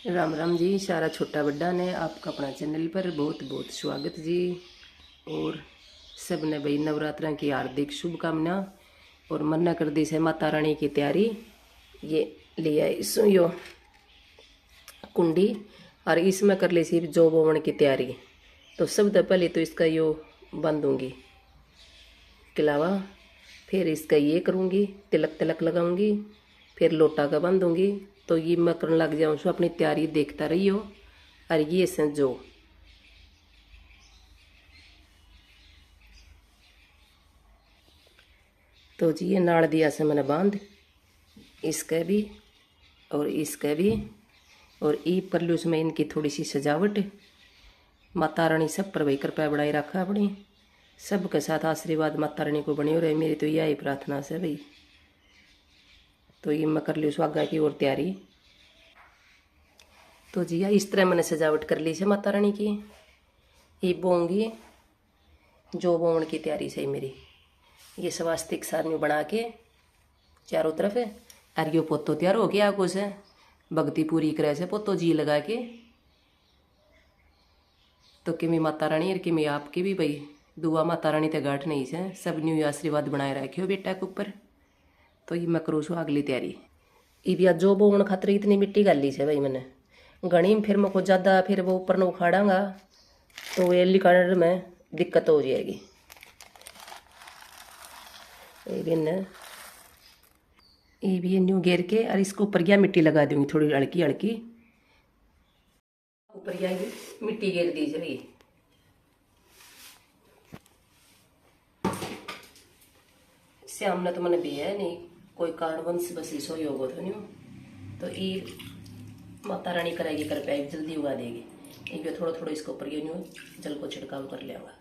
राम राम जी। सारा छोटा बड्डा ने आपका अपना चैनल पर बहुत बहुत स्वागत जी। और सब ने भाई नवरात्रा की हार्दिक शुभकामना। और मन्ना कर दी से माता रानी की तैयारी। ये लिया इसो यो कुंडी और इसमें कर ली सी जो बोवन की तैयारी। तो सबसे पहले तो इसका यो बांधूंगी किलावा, फिर इसका ये करूँगी, तिलक तिलक लगाऊंगी, फिर लोटा का बांधूंगी। तो ये मैं करने लग जाऊँ सो अपनी तैयारी देखता रहियो। और ये जो तो जी ये नाड़ दिया से मैंने बांध, इसका भी और इसका भी। और ई परलूस में इनकी थोड़ी सी सजावट। माता रानी सब पर भाई कृपा बढ़ाई रखा अपनी, सबके साथ आशीर्वाद माता रानी को बनी हो रहे, मेरी तो यही प्रार्थना से भाई। तो ये मैं कर ली स्वागा की और तैयारी। तो जी इस तरह मैंने सजावट कर ली से माता रानी की। ये बोंगी जो बोवन की तैयारी से मेरी ये स्वास्तिक सारणी बना के चारों तरफ है। और यो पोतो तैयार हो गया आगो से भक्ति पूरी करे से पोतो जी लगा के। तो किमी माता रानी और किमी आपकी भी भाई दुआ माता रानी ते गांठ नहीं से, सब न्यू आशीर्वाद बनाए रखियो बेटा के ऊपर। तो ये मैं करूँ सो अगली तैयारी। ये भी जो बोवन खातर इतनी मिट्टी गाली से भाई मैंने गणी, फिर मैं को ज़्यादा फिर वो ऊपर न उखाड़ांगा तो ये लिकाड़ में दिक्कत हो जाएगी। ये भी न्यू घेर के और इसको ऊपर क्या मिट्टी लगा दूंगी थोड़ी हल्की हल्की ऊपर क्या मिट्टी घेर दी जाएगी। श्याम ने तो मैंने भी है नहीं कोई कारणवंश बस इसो योग हो तो नहीं। तो ये माता रानी करेगी कर पाए जल्दी उगा देगी। एक थोड़ा थोड़ा इसको ऊपर न्यू जल को छिड़काव कर लेगा।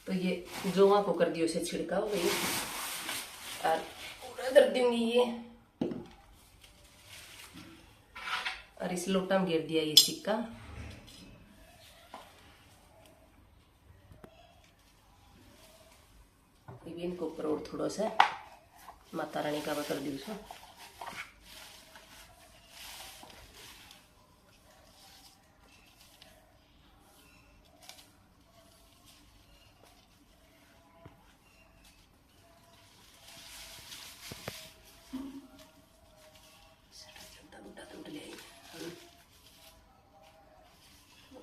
तो ये जो वहाँ को कर दियो उसे छिड़काव गई और पूरा कर दूंगी ये। और इस लोटा में गिर दिया ये सिक्का। ये इनको ऊपर और थोड़ा सा माता रानी का कर दी उसमें।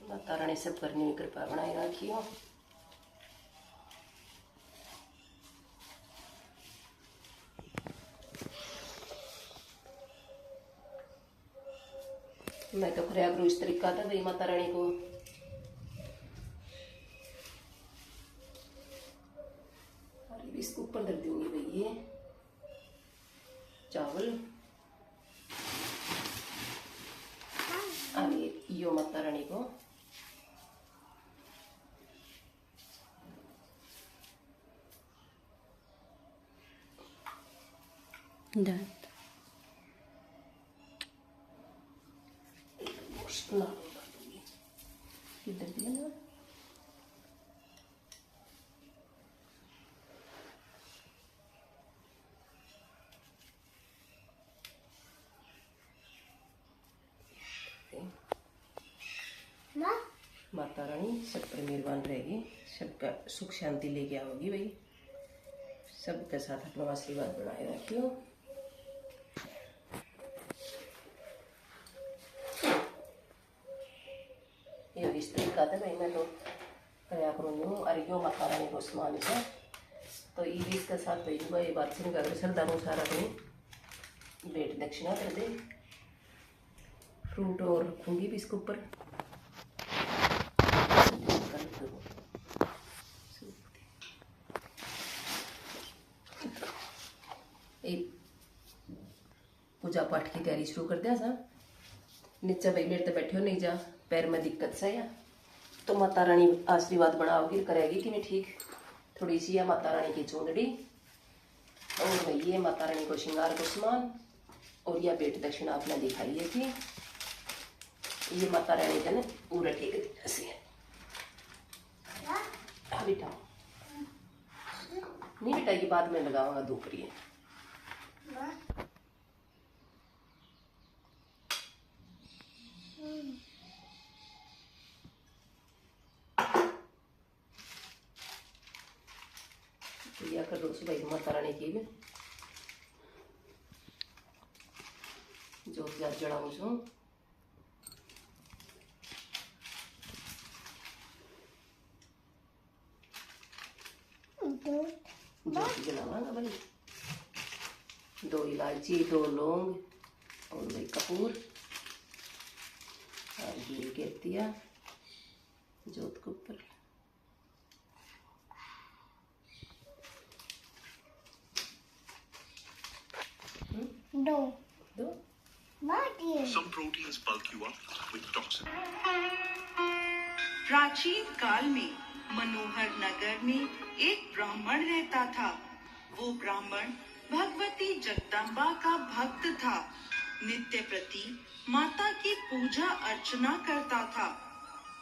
माता रानी सब करने की कृपा बनाए रखियो। मैं तो खरिया करूँ इस तरीका था भाई माता रानी को। और इसको ऊपर धर दूंगी भाई ये चावल और यो माता रानी को इधर दिया ना। माता रानी सब पर मेहरबान रहेगी, सबका सुख शांति लेके आओगी भाई, सबके साथ अपना आशीर्वाद बनाए रखियो। ये इस तरीका था भाई मैं तो क्या करूँ और यो माता रानी को समान है। तो ये भी इसके साथ भाई ये बात से कर श्रद्धानुसार अपनी भेंट दक्षिणा कर दे। फ्रूट और रखूँगी भी इसके ऊपर। पूजा पाठ की तैयारी शुरू कर दिया सर। नीचे भाई मेरे तो बैठे हो नहीं जा पैर में दिक्कत से या तो माता रानी आशीर्वाद बनाओगी करेगी कि नहीं ठीक। थोड़ी सी है माता रानी की चूंदड़ी और भाई ये माता रानी को श्रृंगार को समान और यह भेंट दक्षिणा आपने दिखाई है कि ये माता रानी का ना पूरा ठीक है। बेटा, नहीं बेटा, ये बाद में लगाऊंगा धूप रही है। तो कर दो भाई माता रानी की भी जोत जड़ाऊ छू। जोत जलावांगा भाई, 2 इलायची, 2 लौंग और भाई कपूर और घी गिर दिया जोत के ऊपर। दो दो Some proteins bulk you up with toxin. प्राचीन काल में मनोहर नगर में एक ब्राह्मण रहता था। वो ब्राह्मण भगवती जगदम्बा का भक्त था। नित्य प्रति माता की पूजा अर्चना करता था।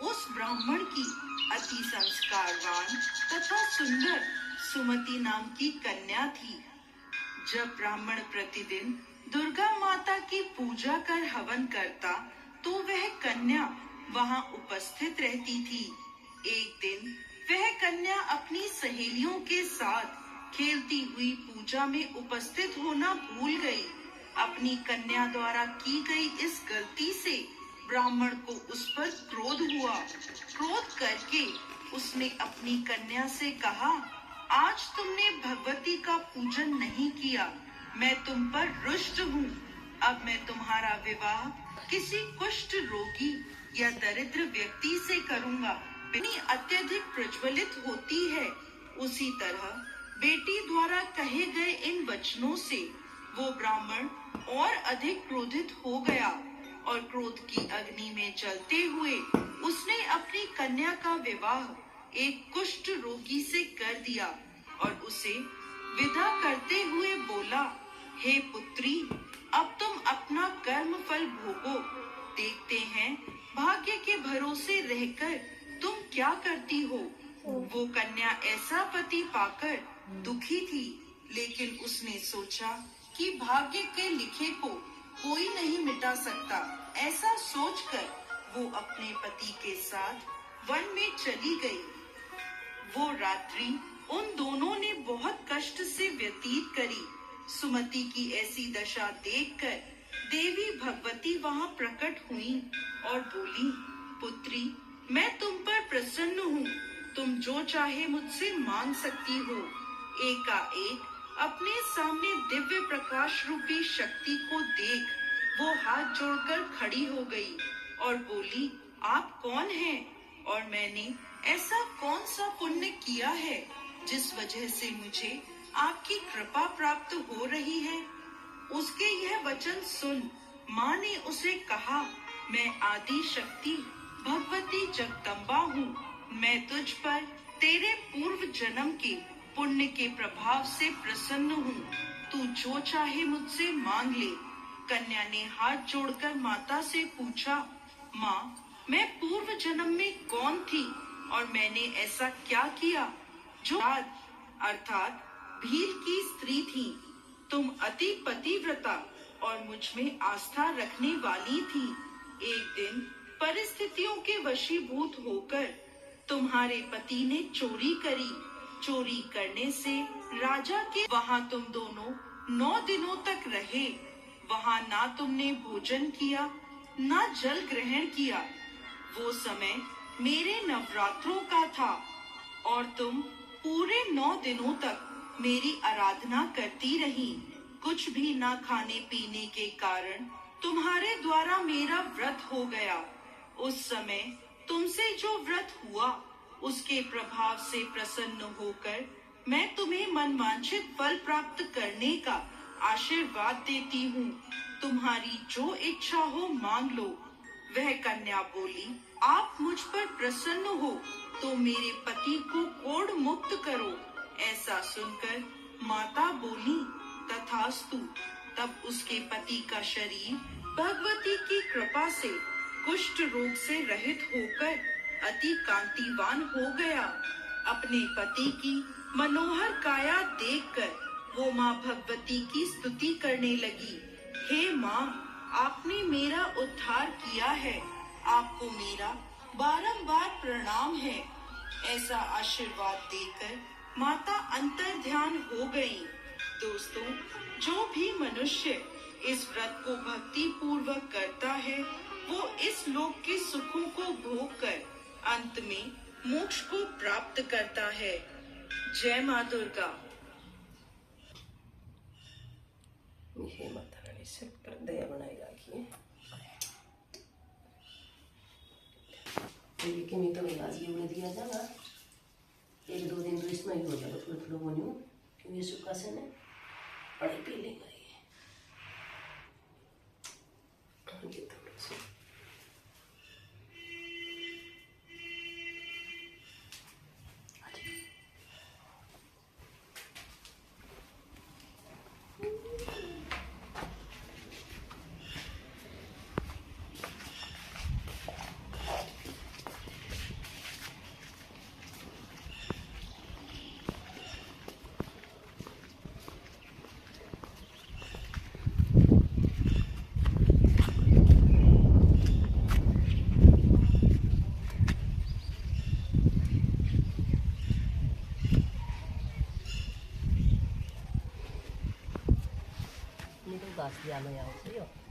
उस ब्राह्मण की अति संस्कारवान तथा सुंदर सुमति नाम की कन्या थी। जब ब्राह्मण प्रतिदिन दुर्गा माता की पूजा कर हवन करता तो वह कन्या वहां उपस्थित रहती थी। एक दिन वह कन्या अपनी सहेलियों के साथ खेलती हुई पूजा में उपस्थित होना भूल गई। अपनी कन्या द्वारा की गई इस गलती से ब्राह्मण को उस पर क्रोध हुआ। क्रोध करके उसने अपनी कन्या से कहा, आज तुमने भगवती का पूजन नहीं किया, मैं तुम पर रुष्ट हूँ। अब मैं तुम्हारा विवाह किसी कुष्ठ रोगी या दरिद्र व्यक्ति से करूँगा। बेटी अत्यधिक प्रज्वलित होती है, उसी तरह बेटी द्वारा कहे गए इन वचनों से वो ब्राह्मण और अधिक क्रोधित हो गया और क्रोध की अग्नि में जलते हुए उसने अपनी कन्या का विवाह एक कुष्ठ रोगी से कर दिया और उसे विदा करते हुए बोला, हे पुत्री, अब तुम अपना कर्म फल भोगो। देखते हैं भाग्य के भरोसे रहकर तुम क्या करती हो। वो कन्या ऐसा पति पाकर दुखी थी, लेकिन उसने सोचा कि भाग्य के लिखे को कोई नहीं मिटा सकता। ऐसा सोचकर वो अपने पति के साथ वन में चली गई। वो रात्रि उन दोनों ने बहुत कष्ट से व्यतीत करी। सुमति की ऐसी दशा देखकर देवी भगवती वहां प्रकट हुई और बोली, पुत्री, मैं तुम पर प्रसन्न हूँ, तुम जो चाहे मुझसे मांग सकती हो। एकाएक अपने सामने दिव्य प्रकाश रूपी शक्ति को देख वो हाथ जोड़कर खड़ी हो गई और बोली, आप कौन हैं और मैंने ऐसा कौन सा पुण्य किया है जिस वजह से मुझे आपकी कृपा प्राप्त हो रही है। उसके यह वचन सुन माँ ने उसे कहा, मैं आदि शक्ति भगवती जगदम्बा हूँ। मैं तुझ पर तेरे पूर्व जन्म के पुण्य के प्रभाव से प्रसन्न हूँ। तू जो चाहे मुझसे मांग ले। कन्या ने हाथ जोड़कर माता से पूछा, माँ, मैं पूर्व जन्म में कौन थी और मैंने ऐसा क्या किया जो अर्थात भील की स्त्री थी। तुम अति पतिव्रता और मुझ में आस्था रखने वाली थी। एक दिन परिस्थितियों के वशीभूत होकर तुम्हारे पति ने चोरी करी। चोरी करने से राजा के वहां तुम दोनों 9 दिनों तक रहे। वहां ना तुमने भोजन किया, ना जल ग्रहण किया। वो समय मेरे नवरात्रों का था और तुम पूरे 9 दिनों तक मेरी आराधना करती रही। कुछ भी ना खाने पीने के कारण तुम्हारे द्वारा मेरा व्रत हो गया। उस समय तुमसे जो व्रत हुआ उसके प्रभाव से प्रसन्न होकर मैं तुम्हें मनवांछित फल प्राप्त करने का आशीर्वाद देती हूँ। तुम्हारी जो इच्छा हो मांग लो। वह कन्या बोली, आप मुझ पर प्रसन्न हो तो मेरे पति को कोढ़ मुक्त करो। ऐसा सुनकर माता बोली, तथास्तु। तब उसके पति का शरीर भगवती की कृपा से कुष्ठ रोग से रहित होकर अति कांतिवान हो गया। अपने पति की मनोहर काया देखकर वो माँ भगवती की स्तुति करने लगी। हे माँ, आपने मेरा उद्धार किया है, आपको मेरा बारंबार प्रणाम है। ऐसा आशीर्वाद देकर माता अंतर ध्यान हो गयी। दोस्तों, जो भी मनुष्य इस व्रत को भक्ति पूर्वक करता है, वो इस लोक के सुखों को भोग कर अंत में मोक्ष को प्राप्त करता है। जय माँ दुर्गा। हे माता रानी सब पर दया बनाए रखिए। कि मैं तो इलाज भी उन्हें दिया जाएगा, 1-2 दिन तो इसमें ही हो जाएगा, थोड़ा थोड़ा बनो क्योंकि ये सुखा से ना बड़ी फीलिंग आई है। ये थोड़ा सा घास दिया मैं यहाँ से